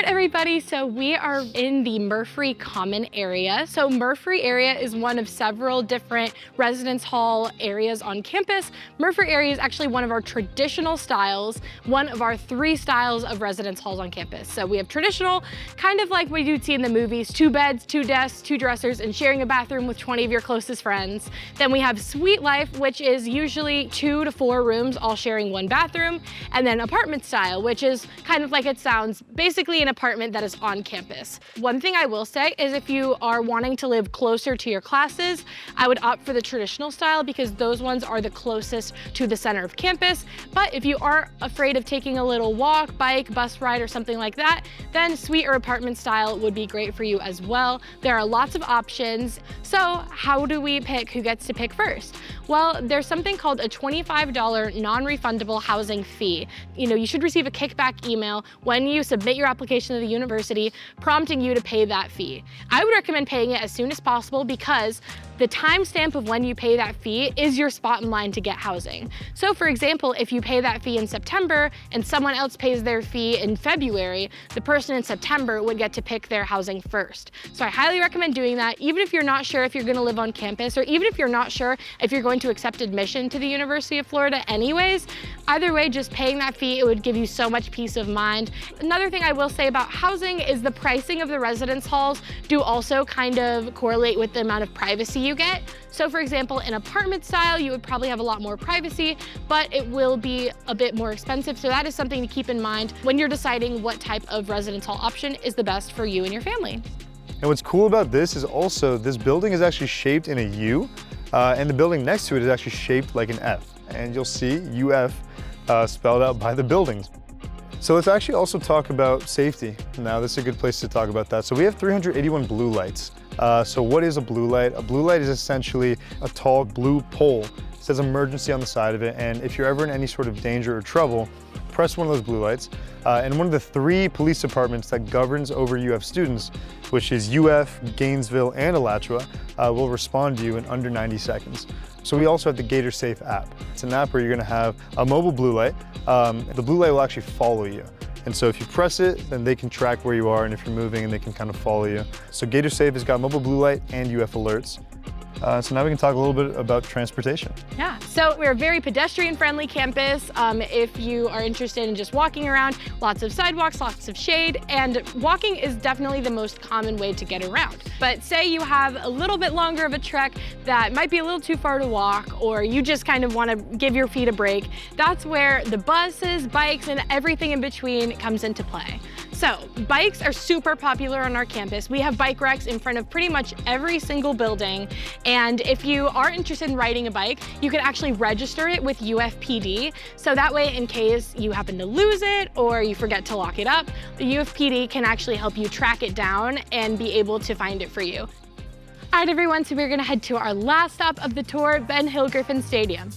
everybody, so we are in the Murphree common area. So Murphree area is one of several different residence hall areas on campus. Murphree area is actually one of our traditional styles, one of our 3 styles of residence halls on campus. So we have traditional, kind of like what you'd see in the movies, 2 beds, 2 desks, 2 dressers, and sharing a bathroom with 20 of your closest friends. Then we have suite life, which is usually 2 to 4 rooms, all sharing 1 bathroom. And then apartment style, which is kind of like it sounds, basically an apartment that is on campus. One thing I will say is if you are wanting to live closer to your classes, I would opt for the traditional style because those ones are the closest to the center of campus. But if you are afraid of taking a little walk, bike, bus ride, or something like that, then suite or apartment style would be great for you as well. There are lots of options. So how do we pick who gets to pick first? Well, there's something called a $25 non-refundable housing fee. You should receive a kickback email when you submit your application to the university prompting you to pay that fee. I would recommend paying it as soon as possible because the timestamp of when you pay that fee is your spot in line to get housing. So for example, if you pay that fee in September and someone else pays their fee in February, the person in September would get to pick their housing first. So I highly recommend doing that, even if you're not sure if you're gonna live on campus, or even if you're not sure if you're going to accept admission to the University of Florida anyways. Either way, just paying that fee, it would give you so much peace of mind. Another thing I will say about housing is the pricing of the residence halls do also kind of correlate with the amount of privacy you get. So for example, in apartment style, you would probably have a lot more privacy, but it will be a bit more expensive. So that is something to keep in mind when you're deciding what type of residence hall option is the best for you and your family. And what's cool about this is also this building is actually shaped in a U, and the building next to it is actually shaped like an F. And you'll see UF spelled out by the buildings. So let's actually also talk about safety. Now this is a good place to talk about that. So we have 381 blue lights. So what is a blue light? A blue light is essentially a tall blue pole. It says emergency on the side of it, and if you're ever in any sort of danger or trouble, press one of those blue lights. And one of the 3 police departments that governs over UF students, which is UF, Gainesville, and Alachua, will respond to you in under 90 seconds. So we also have the Gator Safe app. It's an app where you're gonna have a mobile blue light. The blue light will actually follow you. And so if you press it, then they can track where you are, and if you're moving, and they can kind of follow you. So Gator Safe has got mobile blue light and UF alerts. So now we can talk a little bit about transportation. Yeah, so we're a very pedestrian-friendly campus. If you are interested in just walking around, lots of sidewalks, lots of shade, and walking is definitely the most common way to get around. But say you have a little bit longer of a trek that might be a little too far to walk, or you just kind of want to give your feet a break, that's where the buses, bikes, and everything in between comes into play. So bikes are super popular on our campus. We have bike racks in front of pretty much every single building. And if you are interested in riding a bike, you can actually register it with UFPD. So that way, in case you happen to lose it or you forget to lock it up, the UFPD can actually help you track it down and be able to find it for you. All right, everyone, so we're gonna head to our last stop of the tour, Ben Hill Griffin Stadium.